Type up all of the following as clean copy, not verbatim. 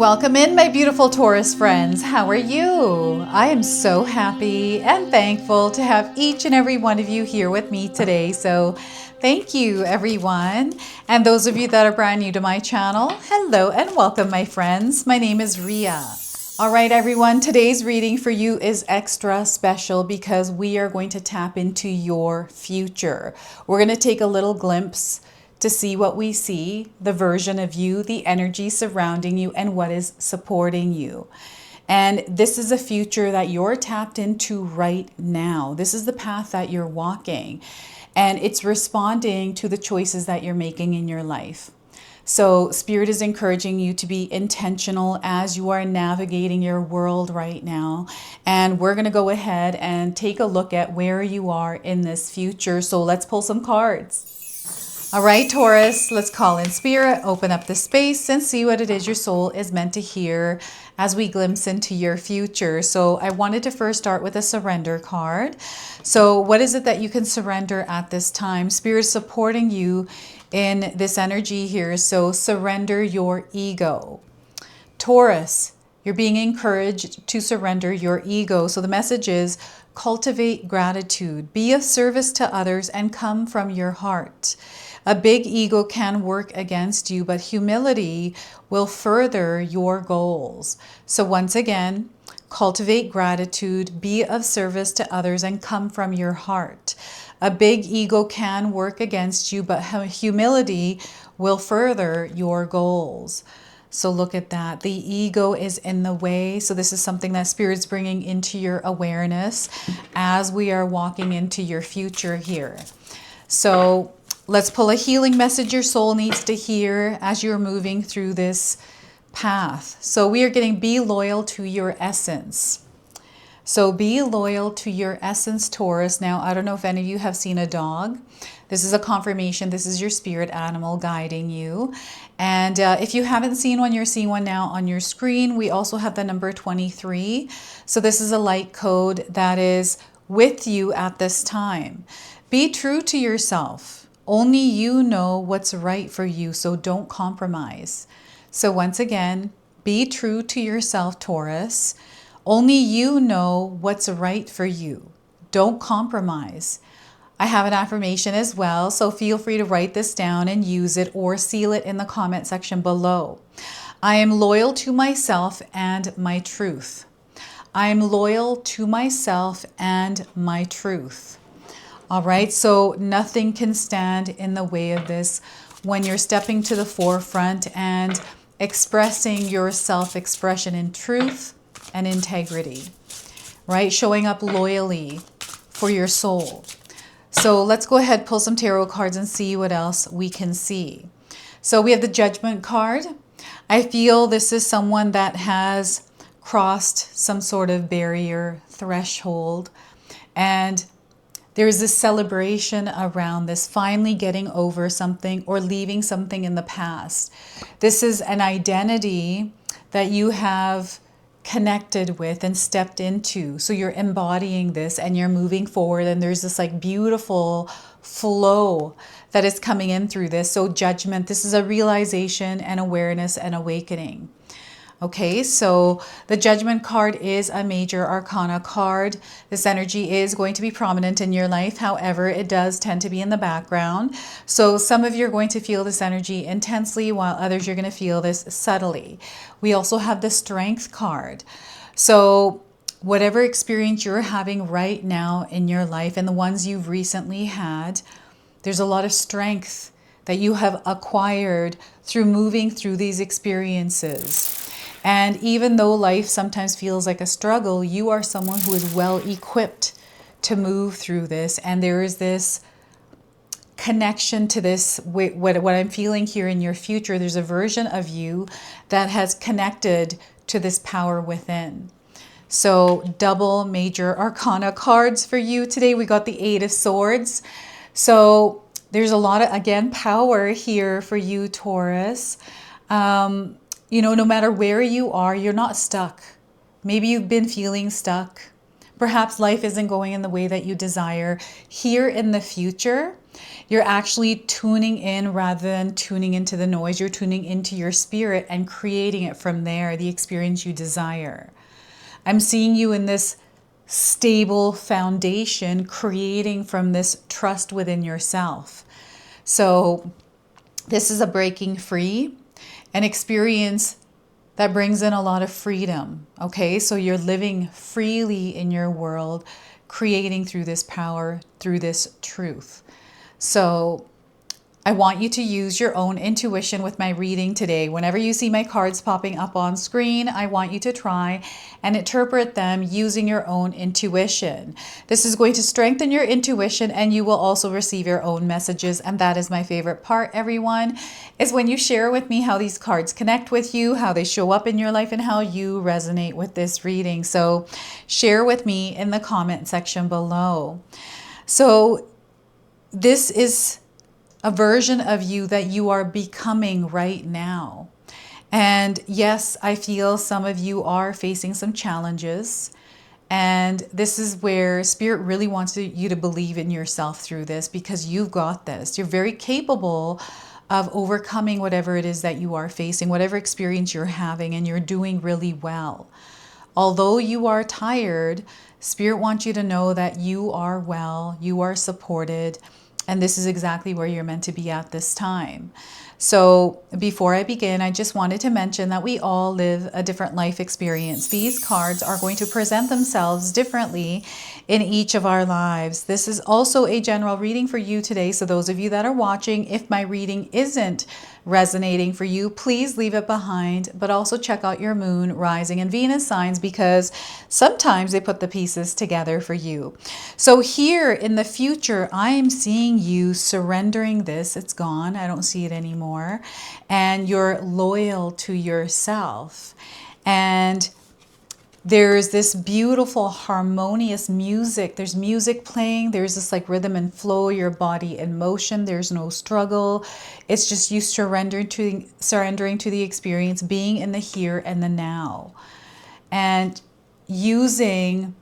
Welcome in, my beautiful Taurus friends. How are you? I am so happy and thankful to have each and every one of you here with me today. So thank you, everyone. And those of you that are brand new to my channel, hello and welcome, my friends. My name is Ria. All right, everyone, today's reading for you is extra special because we are going to tap into your future. We're going to take a little glimpse to see what we see, the version of you, the energy surrounding you, and what is supporting you. And this is a future that you're tapped into right now. This is the path that you're walking, and it's responding to the choices that you're making in your life. So Spirit is encouraging you to be intentional as you are navigating your world right now. And we're going to go ahead and take a look at where you are in this future. So let's pull some cards. All right, Taurus, let's call in Spirit, open up the space and see what it is your soul is meant to hear as we glimpse into your future. So I wanted to first start with a surrender card. So what is it that you can surrender at this time? Spirit is supporting you in this energy here. So surrender your ego. Taurus, you're being encouraged to surrender your ego. So the message is cultivate gratitude, be of service to others, and come from your heart. A big ego can work against you, but humility will further your goals. So once again, cultivate gratitude, be of service to others, and come from your heart. A big ego can work against you, but humility will further your goals. So look at that. The ego is in the way. So this is something that Spirit's bringing into your awareness as we are walking into your future here. So let's pull a healing message your soul needs to hear as you're moving through this path. So we are getting be loyal to your essence. So be loyal to your essence, Taurus. Now, I don't know if any of you have seen a dog. This is a confirmation. This is your spirit animal guiding you. And if you haven't seen one, you're seeing one now on your screen. We also have the number 23. So this is a light code that is with you at this time. Be true to yourself. Only you know what's right for you, so don't compromise. So once again, be true to yourself, Taurus. Only you know what's right for you. Don't compromise. I have an affirmation as well, so feel free to write this down and use it or seal it in the comment section below. I am loyal to myself and my truth. I am loyal to myself and my truth. All right, so nothing can stand in the way of this when you're stepping to the forefront and expressing your self-expression in truth and integrity, right? Showing up loyally for your soul. So let's go ahead, pull some tarot cards and see what else we can see. So we have the Judgment card. I feel this is someone that has crossed some sort of barrier, threshold, and there's this celebration around this, finally getting over something or leaving something in the past. This is an identity that you have connected with and stepped into. So you're embodying this and you're moving forward, and there's this like beautiful flow that is coming in through this. So Judgment, this is a realization and awareness and awakening. Okay, so the Judgment card is a major arcana card. This energy is going to be prominent in your life. However, it does tend to be in the background. So some of you are going to feel this energy intensely, while others you're going to feel this subtly. We also have the Strength card. So whatever experience you're having right now in your life and the ones you've recently had, there's a lot of strength that you have acquired through moving through these experiences. And even though life sometimes feels like a struggle, you are someone who is well equipped to move through this. And there is this connection to this, what I'm feeling here in your future. There's a version of you that has connected to this power within. So double major arcana cards for you today. We got the Eight of Swords. So there's a lot of, again, power here for you, Taurus. You know, no matter where you are, you're not stuck. Maybe you've been feeling stuck. Perhaps life isn't going in the way that you desire. Here in the future, You're actually tuning in rather than tuning into the noise. You're tuning into your spirit and creating it from there, the experience you desire. I'm seeing you in this stable foundation, creating from this trust within yourself. So this is a breaking free, an experience that brings in a lot of freedom. Okay, so you're living freely in your world, creating through this power, through this truth. So I want you to use your own intuition with my reading today. Whenever you see my cards popping up on screen, I want you to try and interpret them using your own intuition. This is going to strengthen your intuition, and you will also receive your own messages. And that is my favorite part, everyone, is when you share with me how these cards connect with you, how they show up in your life, and how you resonate with this reading. So share with me in the comment section below. So this is a version of you that you are becoming right now. And yes, I feel some of you are facing some challenges. And this is where Spirit really wants you to believe in yourself through this, because you've got this. You're very capable of overcoming whatever it is that you are facing, whatever experience you're having, and you're doing really well. Although you are tired, Spirit wants you to know that you are well, you are supported, and this is exactly where you're meant to be at this time. So before I begin, I just wanted to mention that we all live a different life experience. These cards are going to present themselves differently in each of our lives. This is also a general reading for you today. So those of you that are watching, if my reading isn't resonating for you, please leave it behind, but also check out your moon, rising, and Venus signs, because sometimes they put the pieces together for you. So here in the future, I am seeing you surrendering this. It's gone. I don't see it anymore. And you're loyal to yourself. And there's this beautiful harmonious music. There's music playing. There's this like rhythm and flow, your body in motion. There's no struggle. It's just you surrendering to the experience, being in the here and the now, and using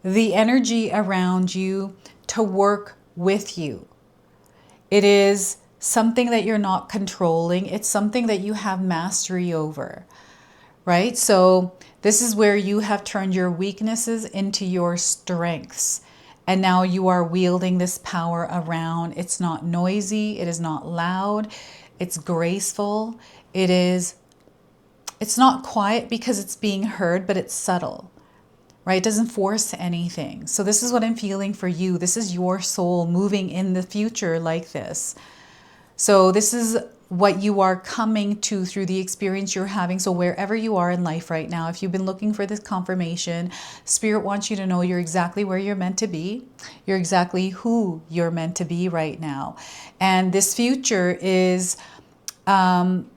the energy around you to work with you. It is something that you're not controlling. It's something that you have mastery over, right? So this is where you have turned your weaknesses into your strengths. And now you are wielding this power around. It's not noisy. It is not loud. It's graceful. It's not quiet because it's being heard, but it's subtle, right? It doesn't force anything. So this is what I'm feeling for you. This is your soul moving in the future like this. So this is what you are coming to through the experience you're having. So wherever you are in life right now, if you've been looking for this confirmation, Spirit wants you to know you're exactly where you're meant to be. You're exactly who you're meant to be right now. And this future is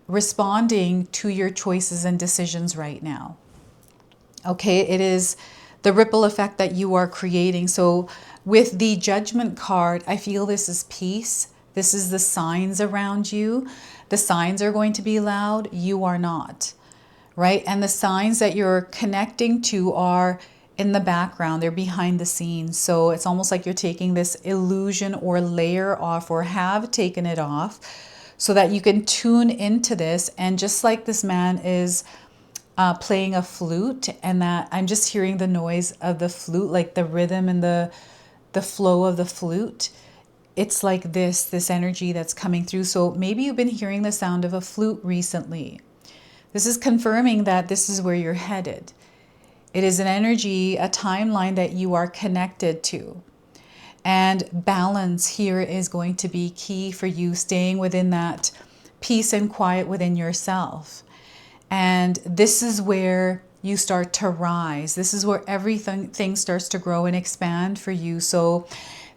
responding to your choices and decisions right now. Okay, it is the ripple effect that you are creating. So with the Judgment card, I feel this is peace. This is the signs around you. The signs are going to be loud. You are not, right? And the signs that you're connecting to are in the background. They're behind the scenes. So it's almost like you're taking this illusion or layer off, or have taken it off, so that you can tune into this. And just like this man is playing a flute, and that I'm just hearing the noise of the flute, like the rhythm and the flow of the flute. It's like this energy that's coming through. So maybe you've been hearing the sound of a flute recently. This is confirming that this is where you're headed. It is an energy, a timeline that you are connected to. And balance here is going to be key for you, staying within that peace and quiet within yourself. And this is where you start to rise. This is where everything starts to grow and expand for you. So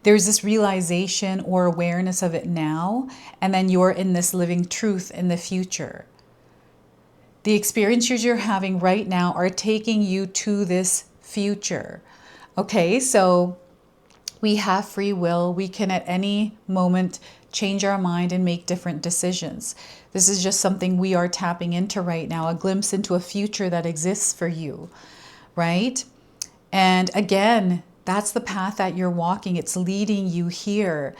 there's this realization or awareness of it now, and then you're in this living truth in the future. The experiences you're having right now are taking you to this future. Okay, so we have free will. We can at any moment change our mind and make different decisions. This is just something we are tapping into right now, a glimpse into a future that exists for you, right? And again, that's the path that you're walking. It's leading you here.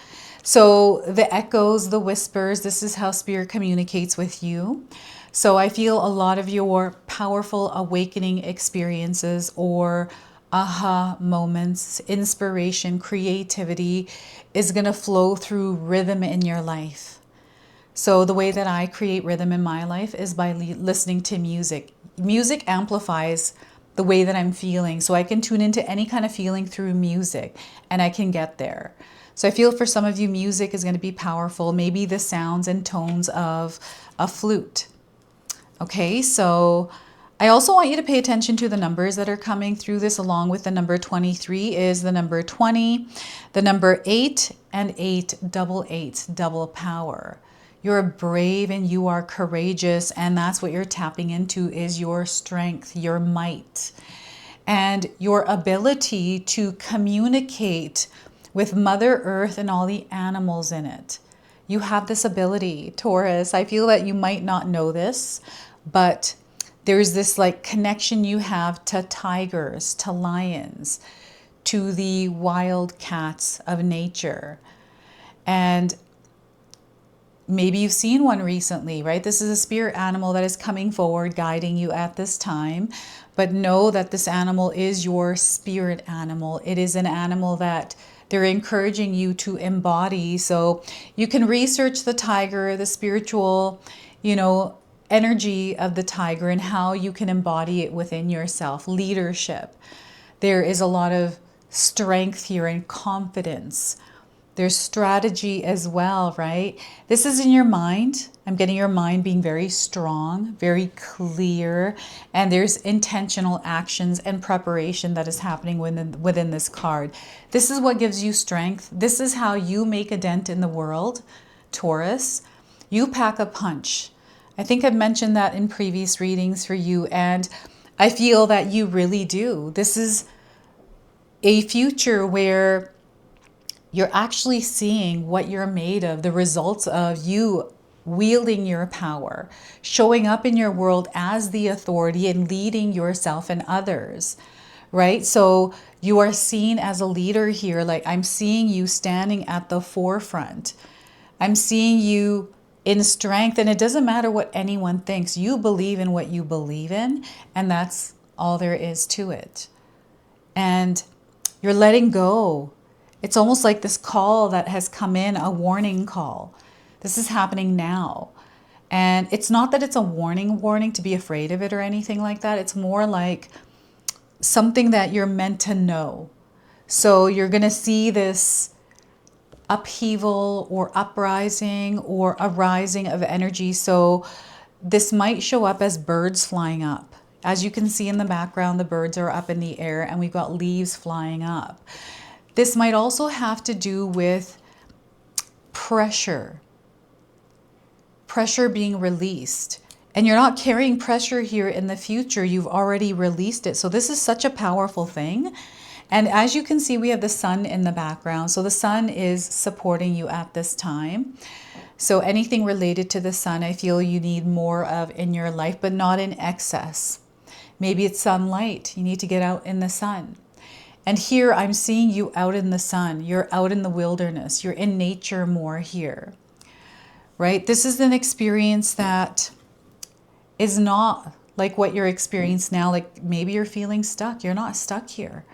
So the echoes, the whispers, this is how spirit communicates with you. So I feel a lot of your powerful awakening experiences or aha moments, inspiration, creativity is going to flow through rhythm in your life. So the way that I create rhythm in my life is by listening to music. Music amplifies the way that I'm feeling. So I can tune into any kind of feeling through music and I can get there. So I feel for some of you, music is going to be powerful. Maybe the sounds and tones of a flute. Okay, so I also want you to pay attention to the numbers that are coming through this, along with the number 23 is the number 20, the number 8, and 888, double power. You're brave and you are courageous, and that's what you're tapping into is your strength, your might, and your ability to communicate with Mother Earth and all the animals in it. You have this ability, Taurus. I feel that you might not know this, but there's this like connection you have to tigers, to lions, to the wild cats of nature. And maybe you've seen one recently, right? This is a spirit animal that is coming forward, guiding you at this time. But know that this animal is your spirit animal. It is an animal that they're encouraging you to embody. So you can research the tiger, the spiritual, energy of the tiger and how you can embody it within yourself. Leadership. There is a lot of strength here and confidence. There's strategy as well, right? This is in your mind. I'm getting your mind being very strong, very clear, and there's intentional actions and preparation that is happening within this card. This is what gives you strength. This is how you make a dent in the world, Taurus. You pack a punch. I think I've mentioned that in previous readings for you, and I feel that you really do. This is a future where you're actually seeing what you're made of, the results of you wielding your power, showing up in your world as the authority and leading yourself and others, right? So you are seen as a leader here. Like I'm seeing you standing at the forefront. I'm seeing you in strength, and it doesn't matter what anyone thinks. You believe in what you believe in, and that's all there is to it. And you're letting go. It's almost like this call that has come in, a warning call. This is happening now. And it's not that it's a warning to be afraid of it or anything like that. It's more like something that you're meant to know. So you're going to see this upheaval or uprising or a rising of energy. So this might show up as birds flying up. As you can see in the background, the birds are up in the air and we've got leaves flying up. This might also have to do with pressure being released. And you're not carrying pressure here in the future. You've already released it. So this is such a powerful thing. And as you can see, we have the sun in the background. So the sun is supporting you at this time. So anything related to the sun, I feel you need more of in your life, but not in excess. Maybe it's sunlight. You need to get out in the sun. And here I'm seeing you out in the sun. You're out in the wilderness. You're in nature more here, right? This is an experience that is not like what you're experiencing now. Like maybe you're feeling stuck. You're not stuck here.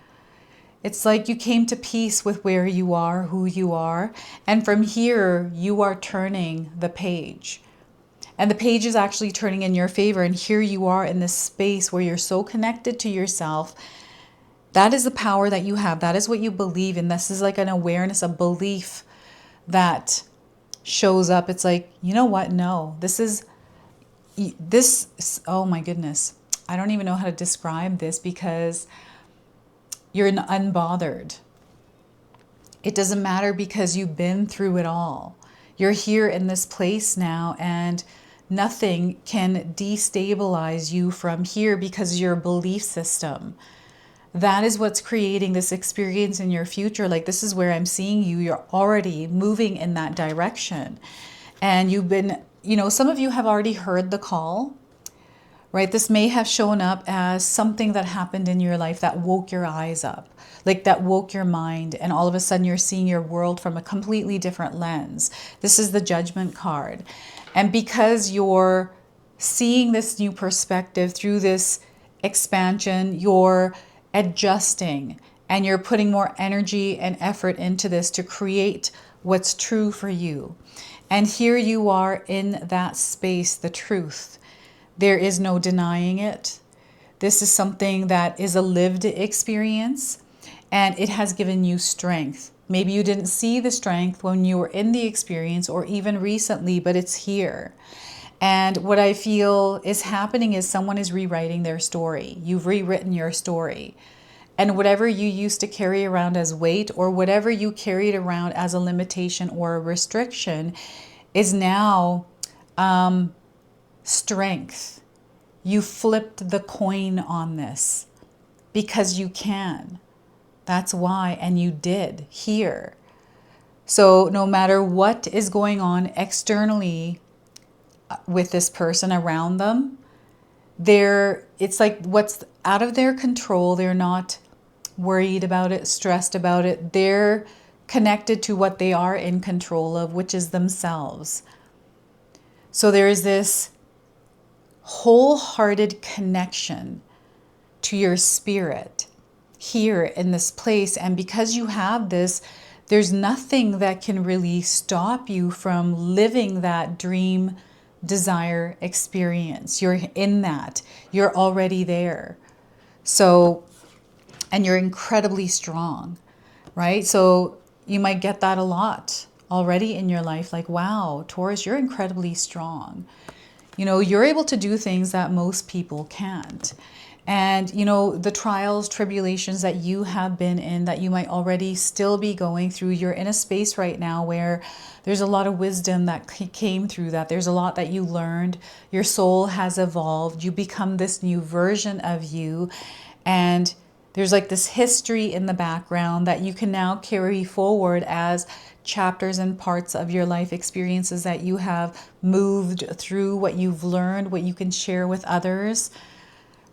It's like you came to peace with where you are, who you are. And from here, you are turning the page. And the page is actually turning in your favor. And here you are in this space where you're so connected to yourself. That is the power that you have. That is what you believe in. This is like an awareness, a belief that shows up. It's like, you know what? No, this, oh my goodness. I don't even know how to describe this because you're unbothered. It doesn't matter because you've been through it all. You're here in this place now and nothing can destabilize you from here because your belief system. That is what's creating this experience in your future. Like this is where I'm seeing you. You're already moving in that direction. And you've been, some of you have already heard the call, right? This may have shown up as something that happened in your life that woke your eyes up, like that woke your mind, and all of a sudden you're seeing your world from a completely different lens. This is the Judgment card. And because you're seeing this new perspective through this expansion, you're adjusting and you're putting more energy and effort into this to create what's true for you. And here you are in that space, the truth. There is no denying it. This is something that is a lived experience, and it has given you strength. Maybe you didn't see the strength when you were in the experience or even recently, but it's here. And what I feel is happening is someone is rewriting their story. You've rewritten your story. And whatever you used to carry around as weight, or whatever you carried around as a limitation or a restriction, is now strength. You flipped the coin on this because you can. That's why, and you did here. So no matter what is going on externally with this person around them, it's like what's out of their control. They're not worried about it, stressed about it. They're connected to what they are in control of, which is themselves. So there is this wholehearted connection to your spirit here in this place. And because you have this, there's nothing that can really stop you from living that dream desire experience. You're in that. You're already there. So, and you're incredibly strong, right? So you might get that a lot already in your life. Like, wow, Taurus, you're incredibly strong. You know, you're able to do things that most people can't. And, you know, the trials, tribulations that you have been in, that you might already still be going through, you're in a space right now where there's a lot of wisdom that came through that. There's a lot that you learned. Your soul has evolved. You become this new version of you. And there's like this history in the background that you can now carry forward as chapters and parts of your life experiences that you have moved through, what you've learned, what you can share with others.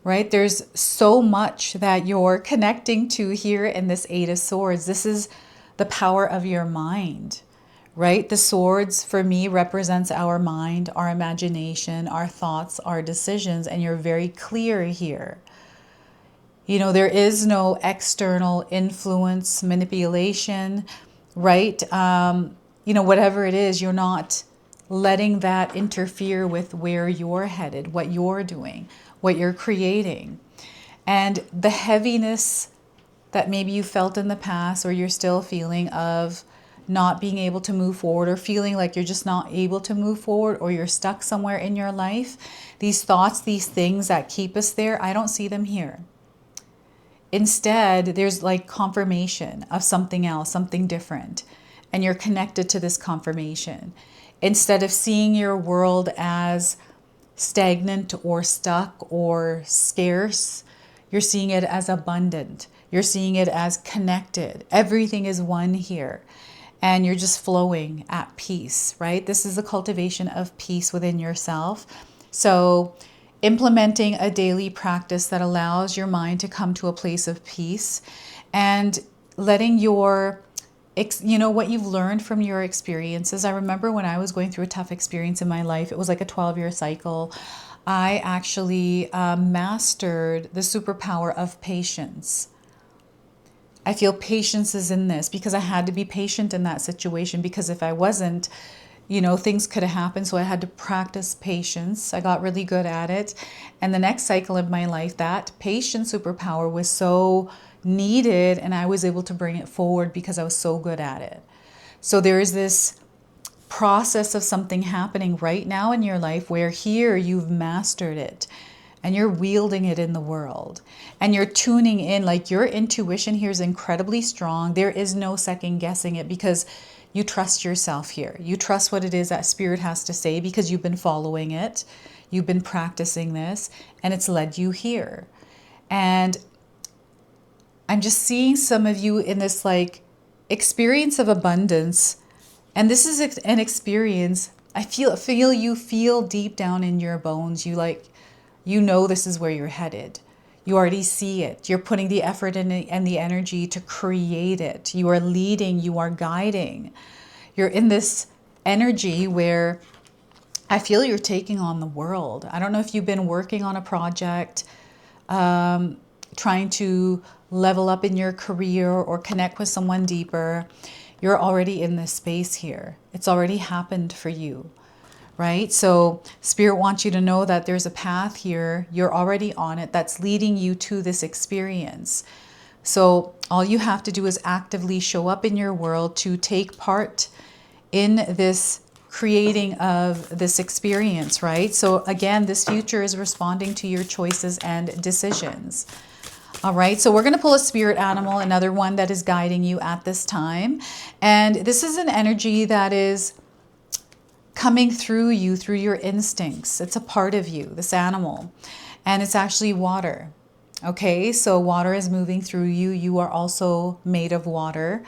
Right? There's so much that you're connecting to here in this Eight of Swords. This is the power of your mind, right? The swords for me represents our mind, our imagination, our thoughts, our decisions, and you're very clear here. You know, there is no external influence, manipulation, right? You know, whatever it is, you're not letting that interfere with where you're headed, what you're doing, what you're creating. And the heaviness that maybe you felt in the past, or you're still feeling, of not being able to move forward, or feeling like you're just not able to move forward, or you're stuck somewhere in your life, these thoughts, these things that keep us there, I don't see them here. Instead, there's like confirmation of something else, something different, and you're connected to this confirmation. Instead of seeing your world as stagnant or stuck or scarce, you're seeing it as abundant. You're seeing it as connected. Everything is one here. And you're just flowing at peace, right? This is the cultivation of peace within yourself. So implementing a daily practice that allows your mind to come to a place of peace, and letting your what you've learned from your experiences. I remember when I was going through a tough experience in my life, it was like a 12-year cycle. I actually mastered the superpower of patience. I feel patience is in this because I had to be patient in that situation, because if I wasn't, things could have happened. So I had to practice patience. I got really good at it. And the next cycle of my life, that patience superpower was so needed, and I was able to bring it forward because I was so good at it. So there is this process of something happening right now in your life where here you've mastered it and you're wielding it in the world, and you're tuning in. Like, your intuition here is incredibly strong. There is no second guessing it, because you trust yourself here. You trust what it is that Spirit has to say because you've been following it. You've been practicing this, and it's led you here. And I'm just seeing some of you in this like experience of abundance. And this is an experience I feel you feel deep down in your bones. You You know this is where you're headed. You already see it. You're putting the effort and the energy to create it. You are leading, you are guiding. You're in this energy where I feel you're taking on the world. I don't know if you've been working on a project, trying to level up in your career or connect with someone deeper. You're already in this space here. It's already happened for you, right? So Spirit wants you to know that there's a path here. You're already on it that's leading you to this experience. So all you have to do is actively show up in your world to take part in this creating of this experience, right? So again, this future is responding to your choices and decisions. All right, so we're going to pull a spirit animal, another one that is guiding you at this time. And this is an energy that is coming through you, through your instincts. It's a part of you, this animal. And it's actually water. Okay, so water is moving through you. You are also made of water.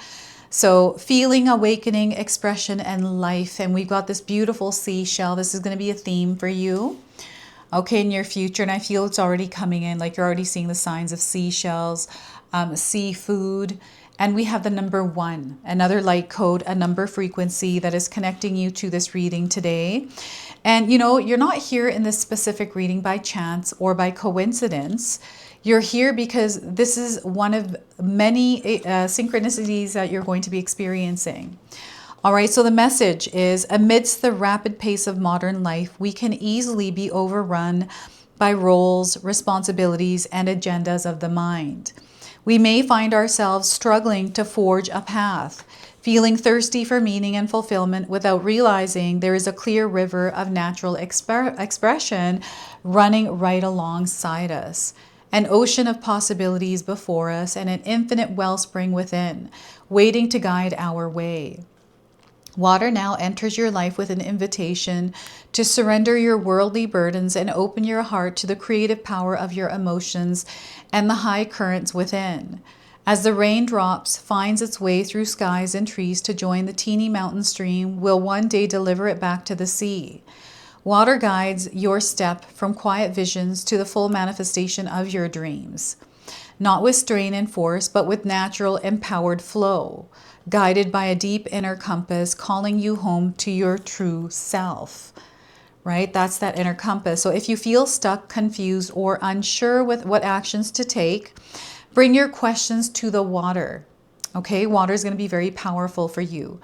So feeling, awakening, expression, and life. And we've got this beautiful seashell. This is going to be a theme for you, okay, in your future. And I feel it's already coming in, like you're already seeing the signs of seashells, seafood. And we have the number 1, another light code, a number frequency that is connecting you to this reading today. And you know, you're not here in this specific reading by chance or by coincidence. You're here because this is one of many synchronicities that you're going to be experiencing. All right, so the message is, amidst the rapid pace of modern life, we can easily be overrun by roles, responsibilities, and agendas of the mind. We may find ourselves struggling to forge a path, feeling thirsty for meaning and fulfillment without realizing there is a clear river of natural expression running right alongside us. An ocean of possibilities before us and an infinite wellspring within, waiting to guide our way. Water now enters your life with an invitation to surrender your worldly burdens and open your heart to the creative power of your emotions and the high currents within. As the raindrops finds its way through skies and trees to join the teeny mountain stream, will one day deliver it back to the sea. Water guides your step from quiet visions to the full manifestation of your dreams. Not with strain and force, but with natural, empowered flow, guided by a deep inner compass, calling you home to your true self, right? That's that inner compass. So if you feel stuck, confused, or unsure with what actions to take, bring your questions to the water, okay? Water is going to be very powerful for you.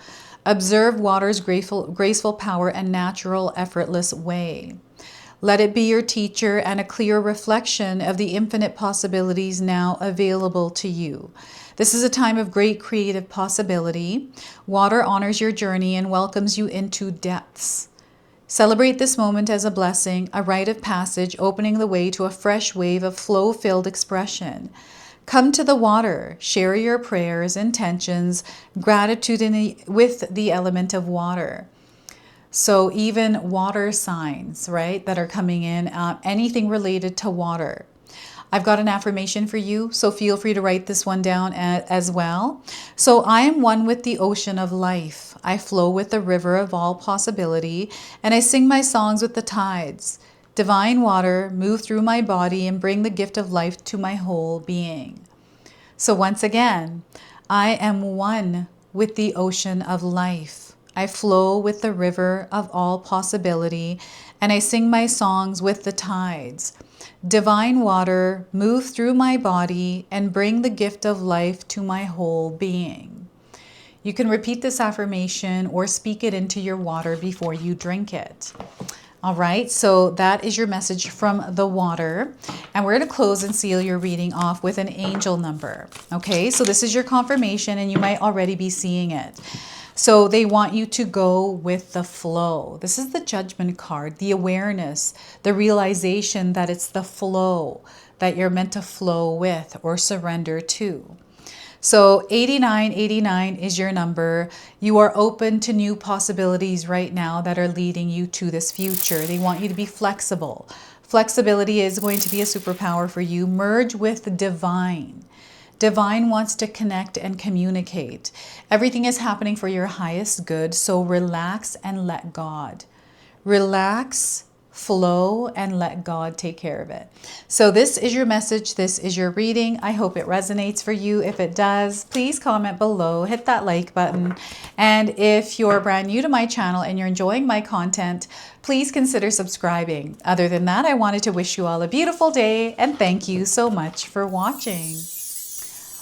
Observe water's graceful power and natural, effortless way. Let it be your teacher and a clear reflection of the infinite possibilities now available to you. This is a time of great creative possibility. Water honors your journey and welcomes you into depths. Celebrate this moment as a blessing, a rite of passage, opening the way to a fresh wave of flow-filled expression. Come to the water, share your prayers, intentions, gratitude with the element of water. So even water signs, right, that are coming in, anything related to water. I've got an affirmation for you, so feel free to write this one down as well. So I am one with the ocean of life. I flow with the river of all possibility, and I sing my songs with the tides. Divine water, move through my body and bring the gift of life to my whole being. So once again, I am one with the ocean of life. I flow with the river of all possibility, and I sing my songs with the tides. Divine water, move through my body and bring the gift of life to my whole being. You can repeat this affirmation or speak it into your water before you drink it. All right, so that is your message from the water. And we're going to close and seal your reading off with an angel number. Okay, so this is your confirmation and you might already be seeing it. So they want you to go with the flow. This is the Judgment card, the awareness, the realization that it's the flow that you're meant to flow with or surrender to. So 8989 is your number. You are open to new possibilities right now that are leading you to this future. They want you to be flexible. Flexibility is going to be a superpower for you. Merge with divine. Divine wants to connect and communicate. Everything is happening for your highest good, so relax and let God. Relax, flow, and let God take care of it. So this is your message. This is your reading. I hope it resonates for you. If it does, please comment below, hit that like button. And if you're brand new to my channel and you're enjoying my content, please consider subscribing. Other than that, I wanted to wish you all a beautiful day and thank you so much for watching.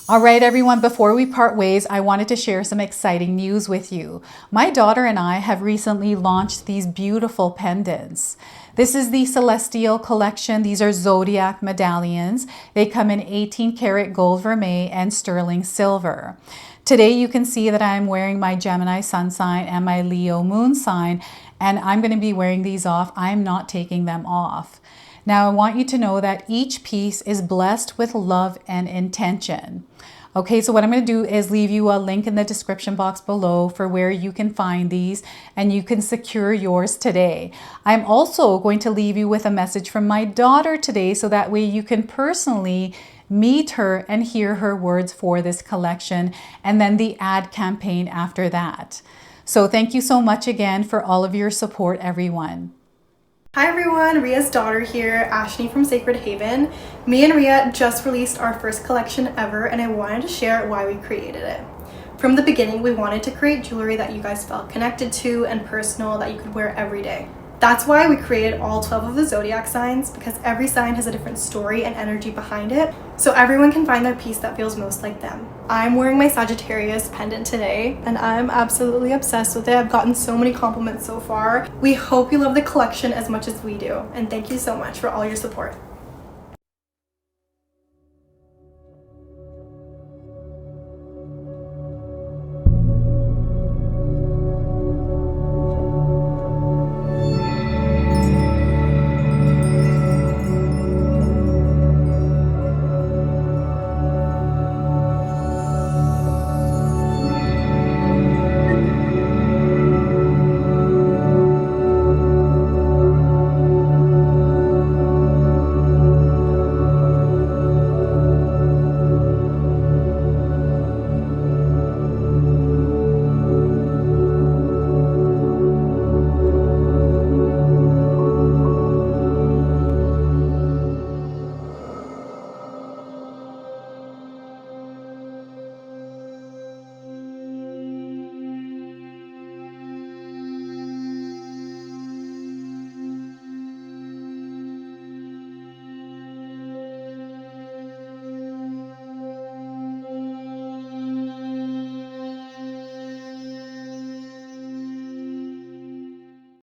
All right, everyone, before we part ways, I wanted to share some exciting news with you. My daughter and I have recently launched these beautiful pendants. This is the Celestial collection. These are zodiac medallions. They come in 18 karat gold vermeil and sterling silver. Today you can see that I'm wearing my Gemini sun sign and my Leo moon sign, and I'm going to be wearing these off. I'm not taking them off. Now, I want you to know that each piece is blessed with love and intention. Okay, so what I'm going to do is leave you a link in the description box below for where you can find these and you can secure yours today. I'm also going to leave you with a message from my daughter today so that way you can personally meet her and hear her words for this collection and then the ad campaign after that. So thank you so much again for all of your support, everyone. Hi everyone, Ria's daughter here, Ashley from Sacred Haven. Me and Ria just released our first collection ever and I wanted to share why we created it. From the beginning, we wanted to create jewelry that you guys felt connected to and personal that you could wear every day. That's why we created all 12 of the zodiac signs, because every sign has a different story and energy behind it, so everyone can find their piece that feels most like them. I'm wearing my Sagittarius pendant today, and I'm absolutely obsessed with it. I've gotten so many compliments so far. We hope you love the collection as much as we do, and thank you so much for all your support.